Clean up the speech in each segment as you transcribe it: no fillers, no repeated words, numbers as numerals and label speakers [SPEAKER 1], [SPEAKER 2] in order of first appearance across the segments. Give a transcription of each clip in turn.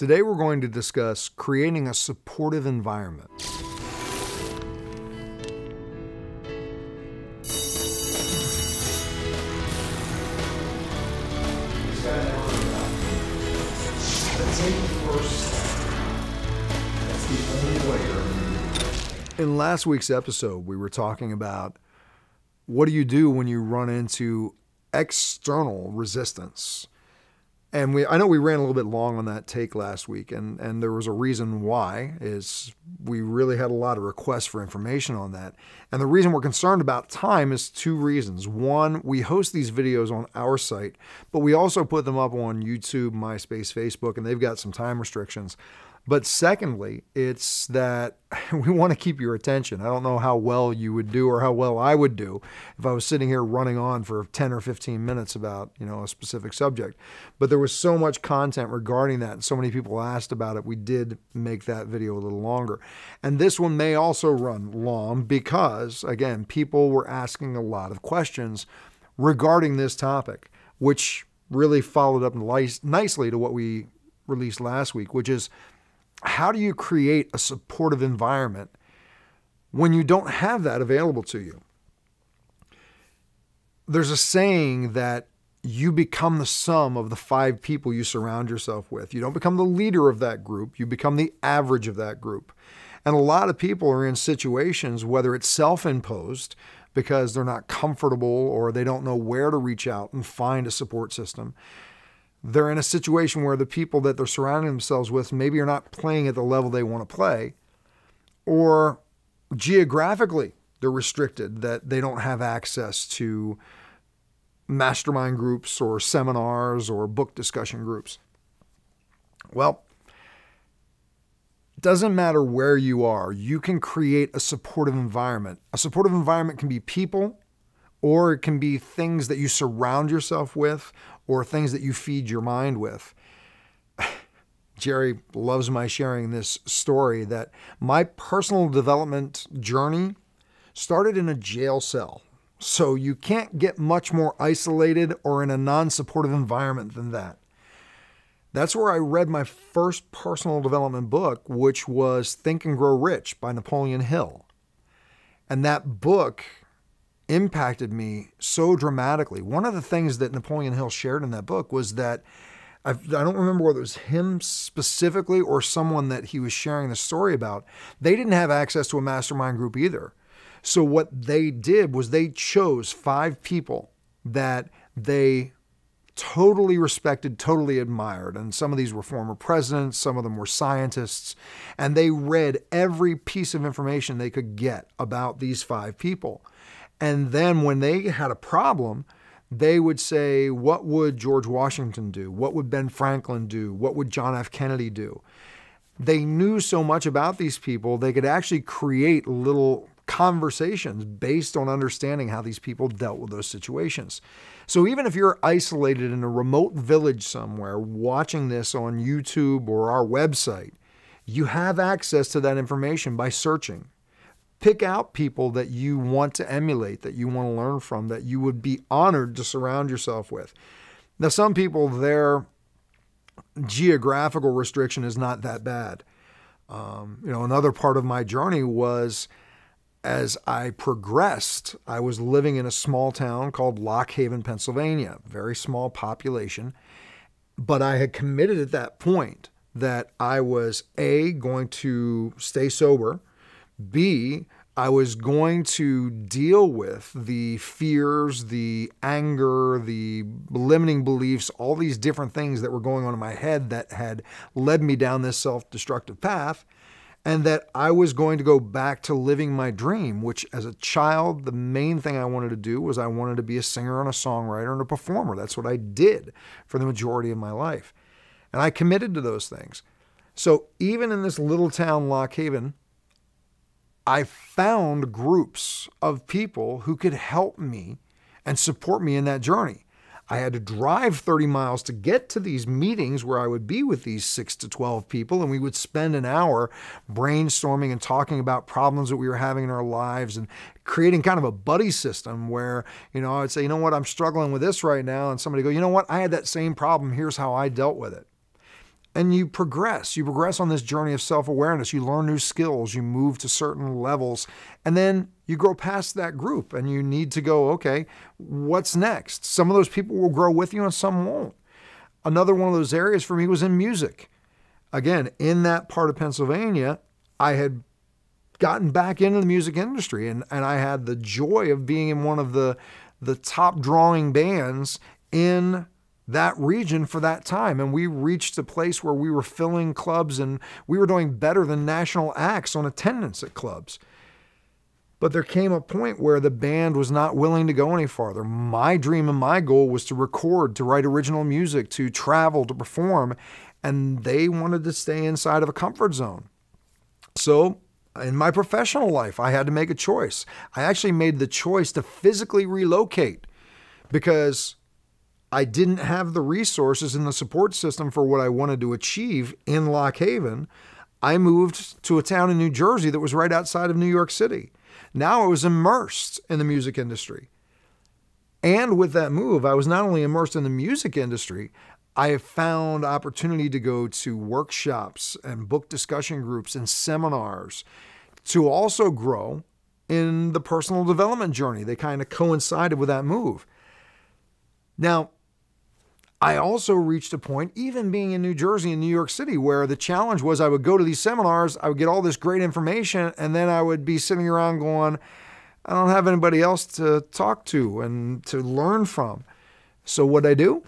[SPEAKER 1] Today we're going to discuss creating a supportive environment. In last week's episode, we were talking about what do you do when you run into external resistance. And I know we ran a little bit long on that take last week, and there was a reason why, is we really had a lot of requests for information on that. And the reason we're concerned about time is two reasons. One, we host these videos on our site, but we also put them up on YouTube, MySpace, Facebook, and they've got some time restrictions. But secondly, it's that we want to keep your attention. I don't know how well you would do or how well I would do if I was sitting here running on for 10 or 15 minutes about, a specific subject. But there was so much content regarding that and so many people asked about it, we did make that video a little longer. And this one may also run long because, again, people were asking a lot of questions regarding this topic, which really followed up nicely to what we released last week, which is, how do you create a supportive environment when you don't have that available to you? There's a saying that you become the sum of the 5 people you surround yourself with. You don't become the leader of that group. You become the average of that group. And a lot of people are in situations, whether it's self-imposed because they're not comfortable or they don't know where to reach out and find a support system. They're in a situation where the people that they're surrounding themselves with maybe are not playing at the level they want to play, or geographically they're restricted, that they don't have access to mastermind groups or seminars or book discussion groups. Well, it doesn't matter where you are. You can create a supportive environment. A supportive environment can be people, or it can be things that you surround yourself with, or things that you feed your mind with. Jerry loves my sharing this story that my personal development journey started in a jail cell. So you can't get much more isolated or in a non-supportive environment than that. That's where I read my first personal development book, which was Think and Grow Rich by Napoleon Hill. And that book impacted me so dramatically. One of the things that Napoleon Hill shared in that book was that, I don't remember whether it was him specifically or someone that he was sharing the story about, they didn't have access to a mastermind group either. So what they did was they chose 5 people that they totally respected, totally admired. And some of these were former presidents, some of them were scientists, and they read every piece of information they could get about these 5 people. And then when they had a problem, they would say, what would George Washington do? What would Ben Franklin do? What would John F. Kennedy do? They knew so much about these people, they could actually create little conversations based on understanding how these people dealt with those situations. So even if you're isolated in a remote village somewhere watching this on YouTube or our website, you have access to that information by searching. Pick out people that you want to emulate, that you want to learn from, that you would be honored to surround yourself with. Now, some people, their geographical restriction is not that bad. Another part of my journey was, as I progressed, I was living in a small town called Lock Haven, Pennsylvania, very small population. But I had committed at that point that I was A, going to stay sober, B, I was going to deal with the fears, the anger, the limiting beliefs, all these different things that were going on in my head that had led me down this self-destructive path, and that I was going to go back to living my dream, which as a child, the main thing I wanted to do was I wanted to be a singer and a songwriter and a performer. That's what I did for the majority of my life. And I committed to those things. So even in this little town, Lock Haven, I found groups of people who could help me and support me in that journey. I had to drive 30 miles to get to these meetings where I would be with these 6 to 12 people, and we would spend an hour brainstorming and talking about problems that we were having in our lives and creating kind of a buddy system where, I would say, I'm struggling with this right now. And somebody go, I had that same problem. Here's how I dealt with it. and you progress. You progress on this journey of self-awareness. You learn new skills. You move to certain levels. And then you grow past that group and you need to go, okay, what's next? Some of those people will grow with you and some won't. Another one of those areas for me was in music. Again, in that part of Pennsylvania, I had gotten back into the music industry and I had the joy of being in one of the top drawing bands in that region for that time. And we reached a place where we were filling clubs and we were doing better than national acts on attendance at clubs. But there came a point where the band was not willing to go any farther. My dream and my goal was to record, to write original music, to travel, to perform, and they wanted to stay inside of a comfort zone. So in my professional life, I had to make a choice. I actually made the choice to physically relocate because I didn't have the resources and the support system for what I wanted to achieve in Lock Haven. I moved to a town in New Jersey that was right outside of New York City. Now I was immersed in the music industry. And with that move, I was not only immersed in the music industry, I found opportunity to go to workshops and book discussion groups and seminars to also grow in the personal development journey. They kind of coincided with that move. Now, I also reached a point, even being in New Jersey and New York City, where the challenge was I would go to these seminars, I would get all this great information, and then I would be sitting around going, I don't have anybody else to talk to and to learn from. So what did I do?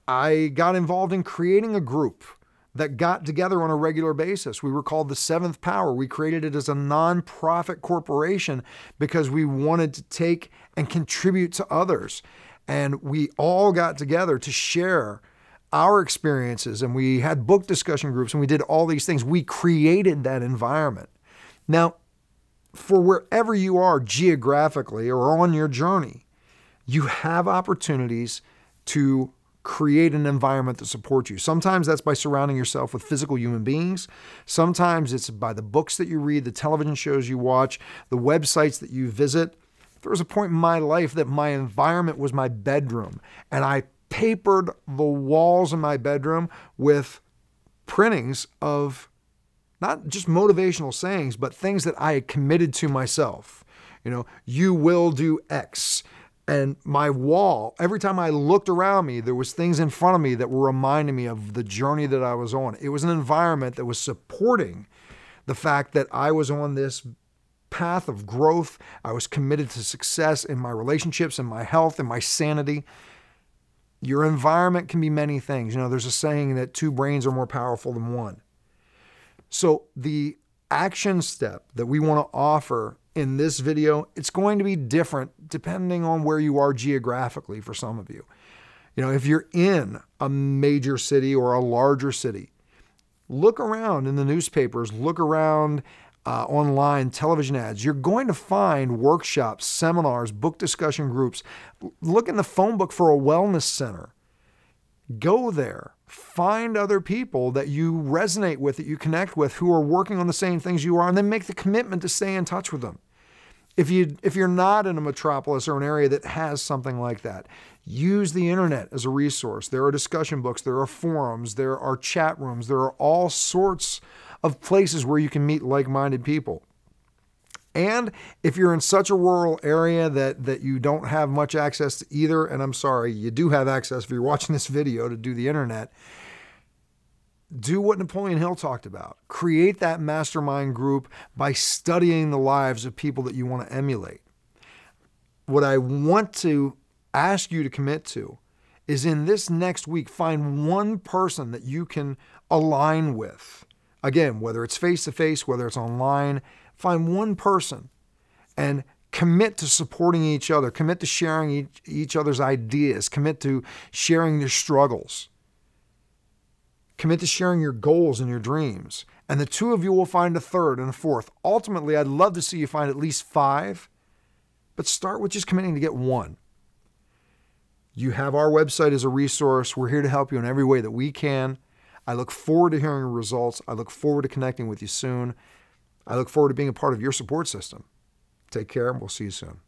[SPEAKER 1] I got involved in creating a group that got together on a regular basis. We were called the Seventh Power. We created it as a nonprofit corporation because we wanted to take and contribute to others. And we all got together to share our experiences, and we had book discussion groups, and we did all these things. We created that environment. Now, for wherever you are geographically or on your journey, you have opportunities to create an environment that supports you. Sometimes that's by surrounding yourself with physical human beings. Sometimes it's by the books that you read, the television shows you watch, the websites that you visit. There was a point in my life that my environment was my bedroom, and I papered the walls in my bedroom with printings of not just motivational sayings, but things that I had committed to myself. You will do X. And my wall, every time I looked around me, there was things in front of me that were reminding me of the journey that I was on. It was an environment that was supporting the fact that I was on this path of growth. I was committed to success in my relationships, in my health, in my sanity. Your environment can be many things. There's a saying that 2 brains are more powerful than 1. So the action step that we want to offer in this video, it's going to be different depending on where you are geographically for some of you. If you're in a major city or a larger city, look around in the newspapers, look around online television ads. You're going to find workshops, seminars, book discussion groups. Look in the phone book for a wellness center. Go there. Find other people that you resonate with, that you connect with, who are working on the same things you are, and then make the commitment to stay in touch with them. If you're not in a metropolis or an area that has something like that, use the internet as a resource. There are discussion books, there are forums, there are chat rooms, there are all sorts of places where you can meet like-minded people. And if you're in such a rural area that you don't have much access to either, and I'm sorry, you do have access if you're watching this video to do the internet, do what Napoleon Hill talked about. Create that mastermind group by studying the lives of people that you want to emulate. What I want to ask you to commit to is in this next week, find one person that you can align with. Again, whether it's face-to-face, whether it's online, find one person and commit to supporting each other, commit to sharing each other's ideas, commit to sharing your struggles, commit to sharing your goals and your dreams. And the 2 of you will find a 3rd and a 4th. Ultimately, I'd love to see you find at least 5, but start with just committing to get 1. You have our website as a resource. We're here to help you in every way that we can. I look forward to hearing your results. I look forward to connecting with you soon. I look forward to being a part of your support system. Take care, and we'll see you soon.